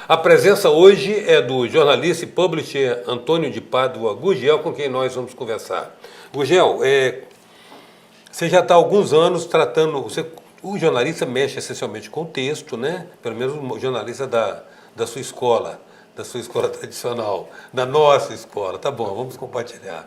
A presença hoje é do jornalista e publisher Antônio de Pádua Gurgel, com quem nós vamos conversar. Gurgel, você já está há alguns anos tratando... o jornalista mexe essencialmente com o texto, né? Pelo menos o jornalista da sua escola tradicional, da nossa escola. Tá bom, vamos compartilhar.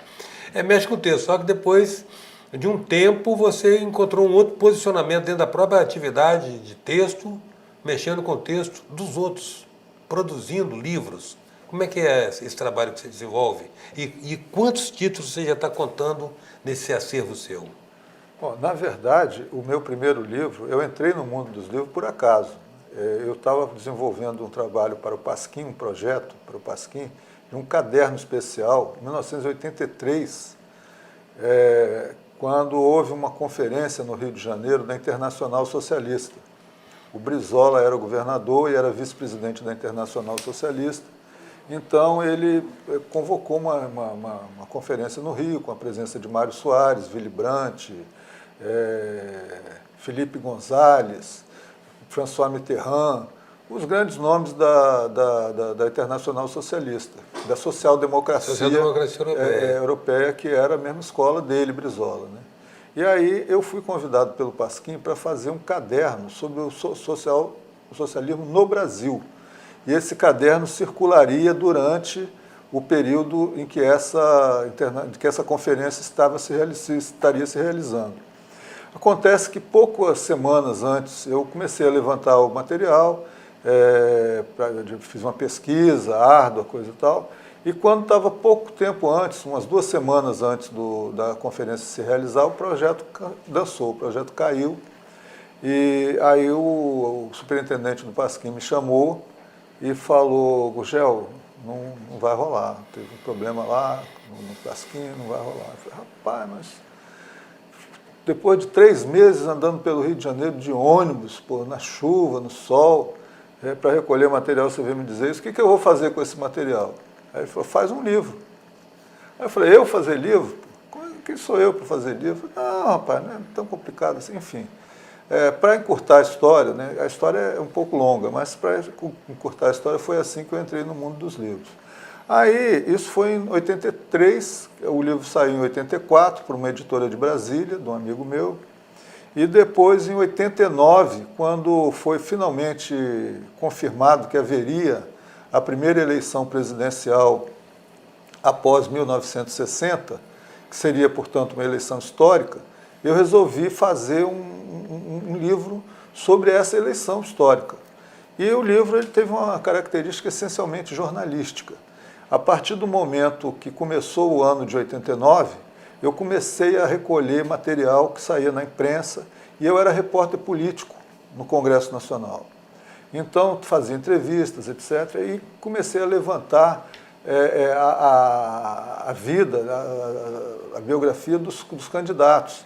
Mexe com o texto, só que depois de um tempo você encontrou um outro posicionamento dentro da própria atividade de texto, mexendo com o texto dos outros, produzindo livros. Como é que é esse trabalho que você desenvolve? E quantos títulos você já está contando nesse acervo seu? Bom, na verdade, o meu primeiro livro, eu entrei no mundo dos livros por acaso. Eu estava desenvolvendo um trabalho para o Pasquim, um projeto para o Pasquim, de um caderno especial, em 1983, quando houve uma conferência no Rio de Janeiro da Internacional Socialista. O Brizola era o governador e era vice-presidente da Internacional Socialista. Então, ele convocou uma conferência no Rio, com a presença de Mário Soares, Willy Brandt, Felipe Gonzalez, François Mitterrand, os grandes nomes da Internacional Socialista, da social-democracia europeia, que era a mesma escola dele, Brizola, né? E aí eu fui convidado pelo Pasquim para fazer um caderno sobre o socialismo no Brasil. E esse caderno circularia durante o período em que essa conferência estaria se realizando. Acontece que poucas semanas antes eu comecei a levantar o material, fiz uma pesquisa árdua, coisa e tal, e quando estava pouco tempo antes, umas 2 semanas antes da conferência se realizar, o projeto dançou, o projeto caiu, e aí o superintendente do Pasquim me chamou e falou: Gurgel, não vai rolar, teve um problema lá no Pasquim, não vai rolar. Eu falei: rapaz, mas depois de 3 meses andando pelo Rio de Janeiro de ônibus, na chuva, no sol, para recolher material, você veio me dizer isso, o que eu vou fazer com esse material? Aí ele falou: faz um livro. Aí eu falei: eu fazer livro? Quem sou eu para fazer livro? Eu falei: não, rapaz, não é tão complicado assim, enfim. Para encurtar a história, né, a história é um pouco longa, mas para encurtar a história foi assim que eu entrei no mundo dos livros. Aí, isso foi em 83, o livro saiu em 84 por uma editora de Brasília, de um amigo meu, e depois em 89, quando foi finalmente confirmado que haveria a primeira eleição presidencial após 1960, que seria, portanto, uma eleição histórica, eu resolvi fazer um livro sobre essa eleição histórica. E o livro ele teve uma característica essencialmente jornalística. A partir do momento que começou o ano de 89, eu comecei a recolher material que saía na imprensa e eu era repórter político no Congresso Nacional. Então, fazia entrevistas, etc., e comecei a levantar a vida, a biografia dos candidatos.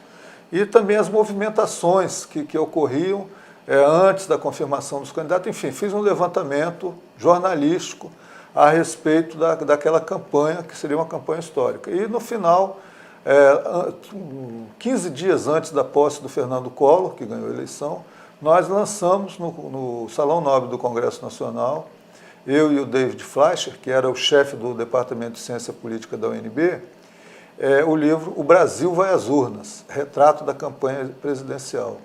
E também as movimentações que ocorriam antes da confirmação dos candidatos. Enfim, fiz um levantamento jornalístico a respeito daquela campanha, que seria uma campanha histórica. E, no final, 15 dias antes da posse do Fernando Collor, que ganhou a eleição, nós lançamos no Salão Nobre do Congresso Nacional, eu e o David Fleischer, que era o chefe do Departamento de Ciência Política da UNB, o livro O Brasil vai às urnas, retrato da campanha presidencial.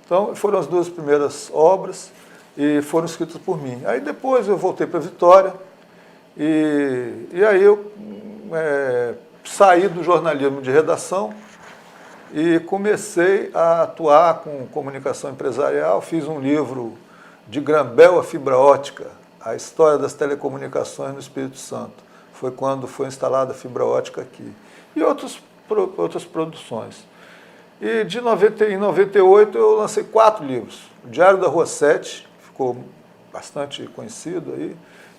Então, foram as 2 primeiras obras e foram escritas por mim. Aí depois eu voltei para Vitória e aí eu saí do jornalismo de redação e comecei a atuar com comunicação empresarial. Fiz um livro de Grambel a fibra ótica, a história das telecomunicações no Espírito Santo. Foi quando foi instalada a fibra ótica aqui. E outras produções. E em 98 eu lancei 4 livros. O Diário da Rua 7, ficou bastante conhecido aí.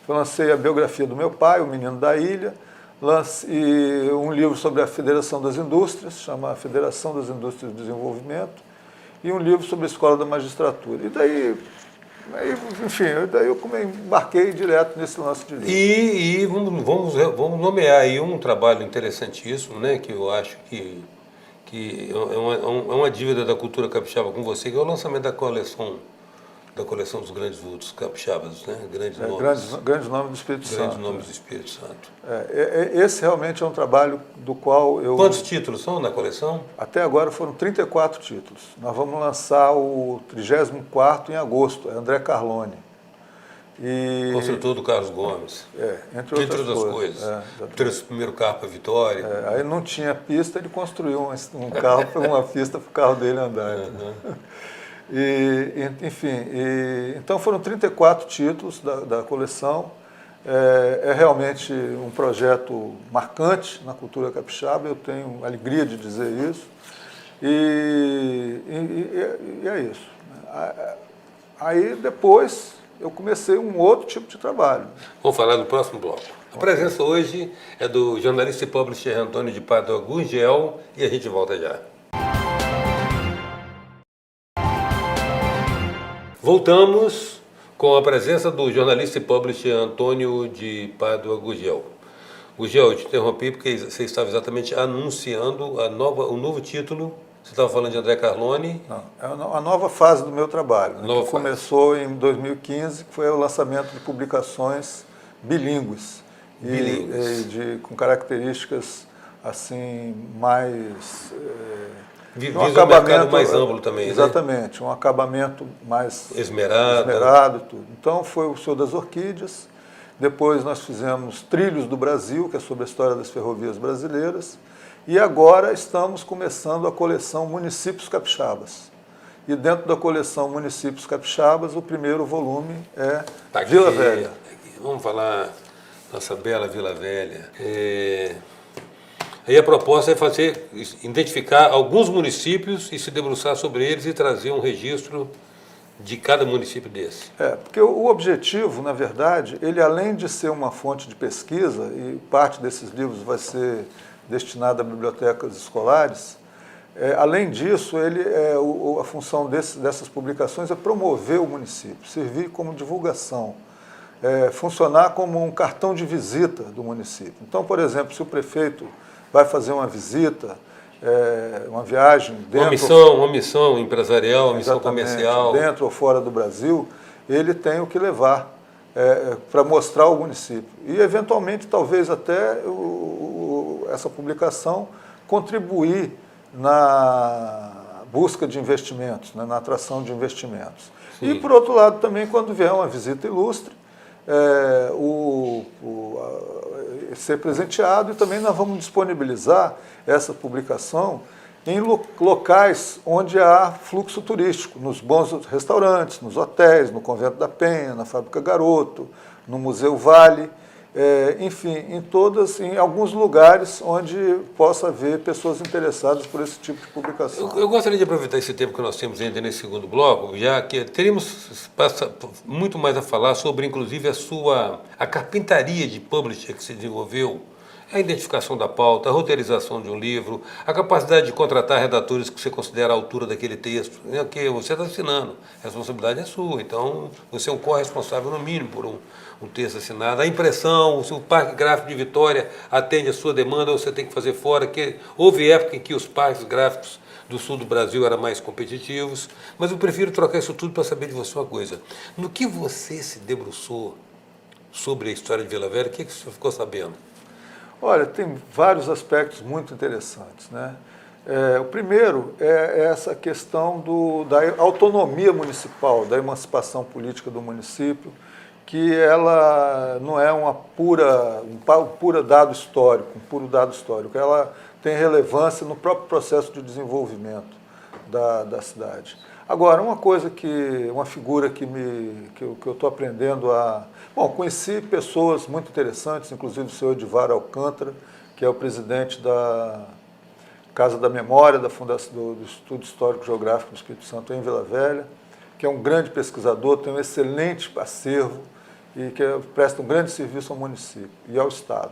Eu lancei a biografia do meu pai, O Menino da Ilha. Lancei um livro sobre a Federação das Indústrias, chama Federação das Indústrias de Desenvolvimento. E um livro sobre a Escola da Magistratura. E daí enfim, daí eu embarquei direto nesse lance de livro. E vamos nomear aí um trabalho interessantíssimo, né, que eu acho que é uma dívida da cultura capixaba com você, que é o lançamento da coleção da coleção dos grandes vultos capixabas, né? Grandes nomes do Espírito Santo. Grandes nomes do Espírito Santo. Esse realmente é um trabalho do qual eu... Quantos títulos são na coleção? Até agora foram 34 títulos. Nós vamos lançar o 34º em agosto, é André Carlone. Construtor do Carlos Gomes. Entre outras coisas. Trouxe o primeiro carro para a Vitória. Aí não tinha pista, ele construiu um carro, uma pista para o carro dele andar. Então foram 34 títulos da coleção. É realmente um projeto marcante na cultura capixaba, eu tenho alegria de dizer isso. E é isso. Aí depois eu comecei um outro tipo de trabalho. Vamos falar do próximo bloco. A presença hoje é do jornalista e publisher Antônio de Pádua Gurgel e a gente volta já. Voltamos com a presença do jornalista e publisher Antônio de Pádua Gurgel. Gurgel, eu te interrompi porque você estava exatamente anunciando o novo título. Você estava falando de André Carlone? Não, é a nova fase do meu trabalho, né, que começou em 2015, que foi o lançamento de publicações bilíngues. Com características assim mais... um acabamento mais amplo também, exatamente, né? Um acabamento mais esmerado e tudo. Então foi o Senhor das Orquídeas, depois nós fizemos Trilhos do Brasil, que é sobre a história das ferrovias brasileiras, e agora estamos começando a coleção Municípios Capixabas. E dentro da coleção Municípios Capixabas, o primeiro volume é Vila Velha. Vamos falar nossa bela Vila Velha. Aí a proposta é identificar alguns municípios e se debruçar sobre eles e trazer um registro de cada município desse. Porque o objetivo, na verdade, ele além de ser uma fonte de pesquisa, e parte desses livros vai ser destinada a bibliotecas escolares, além disso, a função dessas publicações é promover o município, servir como divulgação, funcionar como um cartão de visita do município. Então, por exemplo, se o prefeito vai fazer uma visita, uma viagem dentro... Uma missão empresarial, uma missão comercial. Dentro ou fora do Brasil, ele tem o que levar para mostrar o município. E, eventualmente, talvez até essa publicação contribuir na busca de investimentos, né, na atração de investimentos. Sim. E, por outro lado, também, quando vier uma visita ilustre, ser presenteado, e também nós vamos disponibilizar essa publicação em locais onde há fluxo turístico, nos bons restaurantes, nos hotéis, no Convento da Penha, na Fábrica Garoto, no Museu Vale, enfim, em alguns lugares onde possa haver pessoas interessadas por esse tipo de publicação. Eu gostaria de aproveitar esse tempo que nós temos ainda nesse segundo bloco, já que teríamos muito mais a falar sobre, inclusive, a carpintaria de publisher que se desenvolveu, a identificação da pauta, a roteirização de um livro, a capacidade de contratar redatores que você considera a altura daquele texto, que você está assinando, a responsabilidade é sua, então você é um corresponsável no mínimo por um texto assinado, a impressão, se o Parque Gráfico de Vitória atende a sua demanda, você tem que fazer fora, que houve época em que os parques gráficos do sul do Brasil eram mais competitivos, mas eu prefiro trocar isso tudo para saber de você uma coisa. No que você se debruçou sobre a história de Vila Velha, o que você ficou sabendo? Olha, tem vários aspectos muito interessantes, né? O primeiro é essa questão da autonomia municipal, da emancipação política do município, que ela não é um puro dado histórico, ela tem relevância no próprio processo de desenvolvimento da cidade. Agora, uma figura que eu estou aprendendo a... Bom, conheci pessoas muito interessantes, inclusive o senhor Edivar Alcântara, que é o presidente da Casa da Memória, da Fundação do Estudo Histórico Geográfico do Espírito Santo em Vila Velha, que é um grande pesquisador, tem um excelente acervo e que presta um grande serviço ao município e ao Estado.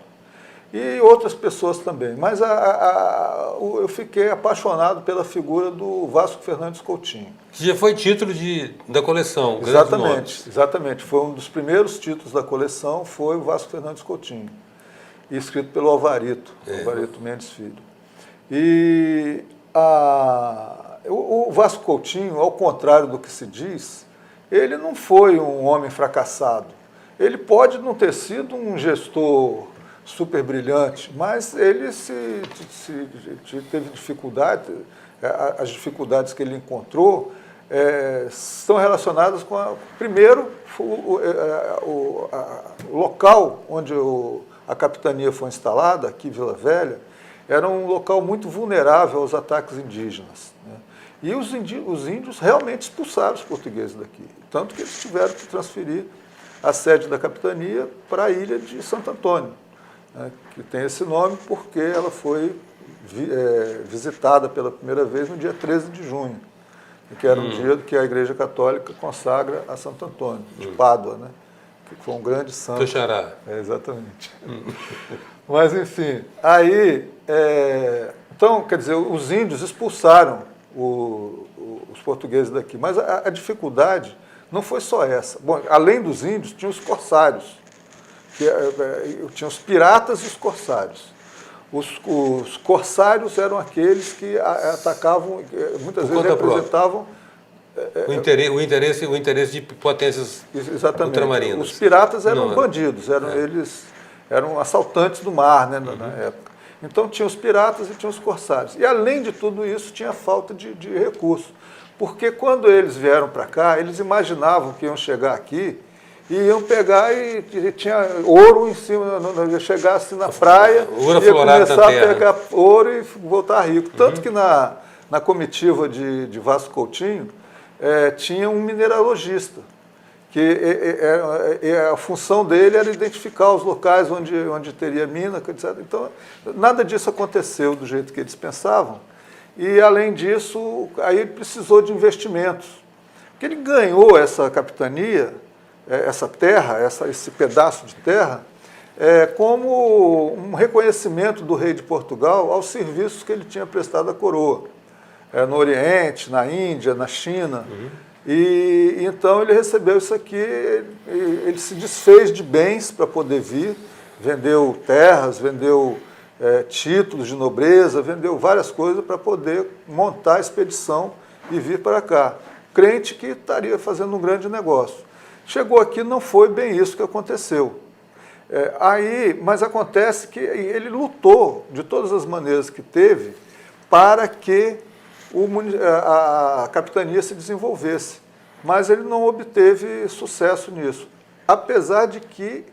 E outras pessoas também. Mas eu fiquei apaixonado pela figura do Vasco Fernandes Coutinho. Que já foi título da coleção. Exatamente. Foi um dos primeiros títulos da coleção, foi o Vasco Fernandes Coutinho, escrito pelo Alvarito Mendes Filho. E o Vasco Coutinho, ao contrário do que se diz, ele não foi um homem fracassado. Ele pode não ter sido um gestor super brilhante, mas ele teve dificuldade, as dificuldades que ele encontrou são relacionadas com, primeiro, o local onde a capitania foi instalada, aqui Vila Velha, era um local muito vulnerável aos ataques indígenas, né? E os índios realmente expulsaram os portugueses daqui, tanto que eles tiveram que transferir a sede da capitania para a ilha de Santo Antônio, né, que tem esse nome porque ela foi visitada pela primeira vez no dia 13 de junho, que era um dia que a Igreja Católica consagra a Santo Antônio, de Pádua, né, que foi um grande santo. Tuxará. Exatamente. Mas, enfim, aí, então, quer dizer, os índios expulsaram os portugueses daqui, mas a dificuldade não foi só essa. Bom, além dos índios, tinha os corsários, tinha os piratas e os corsários. Os corsários eram aqueles que atacavam, muitas vezes representavam... O interesse de potências ultramarinas. Os piratas eram bandidos, eles eram assaltantes do mar, né, na época. Então tinha os piratas e tinha os corsários. E além de tudo isso, tinha falta de recursos. Porque quando eles vieram para cá, eles imaginavam que iam chegar aqui e iam pegar e tinha ouro em cima, chegasse na praia, ia começar a pegar ouro e voltar rico. Tanto que na comitiva de Vasco Coutinho tinha um mineralogista, que a função dele era identificar os locais onde teria mina, etc. Então, nada disso aconteceu do jeito que eles pensavam. E, além disso, aí ele precisou de investimentos. Porque ele ganhou essa capitania, essa terra, esse pedaço de terra, como um reconhecimento do rei de Portugal aos serviços que ele tinha prestado à coroa, no Oriente, na Índia, na China. E então ele recebeu isso aqui, ele se desfez de bens para poder vir, vendeu terras, vendeu títulos de nobreza, vendeu várias coisas para poder montar a expedição e vir para cá, crente que estaria fazendo um grande negócio. Chegou aqui, não foi bem isso que aconteceu. Mas acontece que ele lutou de todas as maneiras que teve para que a capitania se desenvolvesse, mas ele não obteve sucesso nisso, apesar de que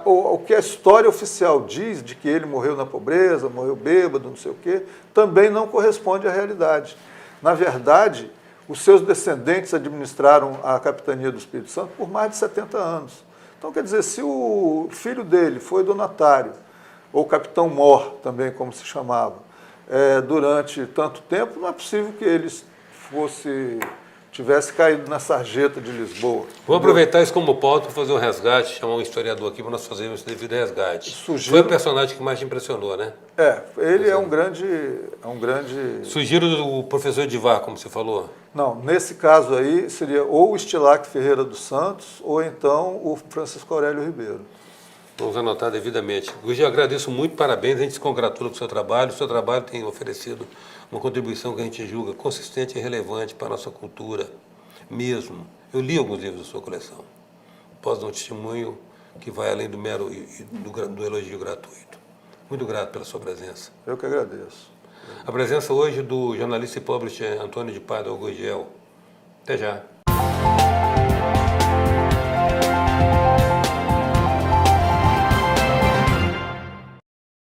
o que a história oficial diz, de que ele morreu na pobreza, morreu bêbado, não sei o quê, também não corresponde à realidade. Na verdade, os seus descendentes administraram a capitania do Espírito Santo por mais de 70 anos. Então, quer dizer, se o filho dele foi donatário, ou capitão mor, também como se chamava, durante tanto tempo, não é possível que ele tivesse caído na sarjeta de Lisboa. Vou aproveitar isso como pauta para fazer um resgate, chamar um historiador aqui para nós fazermos esse devido resgate. Foi o personagem que mais te impressionou, né? Ele é um grande... Sugiro o professor Edivar, como você falou. Não, nesse caso aí seria ou o Estilac Ferreira dos Santos ou então o Francisco Aurélio Ribeiro. Vamos anotar devidamente. Hoje eu agradeço muito, parabéns, a gente se congratula com o seu trabalho. O seu trabalho tem oferecido uma contribuição que a gente julga consistente e relevante para a nossa cultura mesmo. Eu li alguns livros da sua coleção. Posso dar um testemunho que vai além do mero do elogio gratuito. Muito grato pela sua presença. Eu que agradeço. A presença hoje do jornalista e publisher Antônio de Pádua Gurgel. Até já.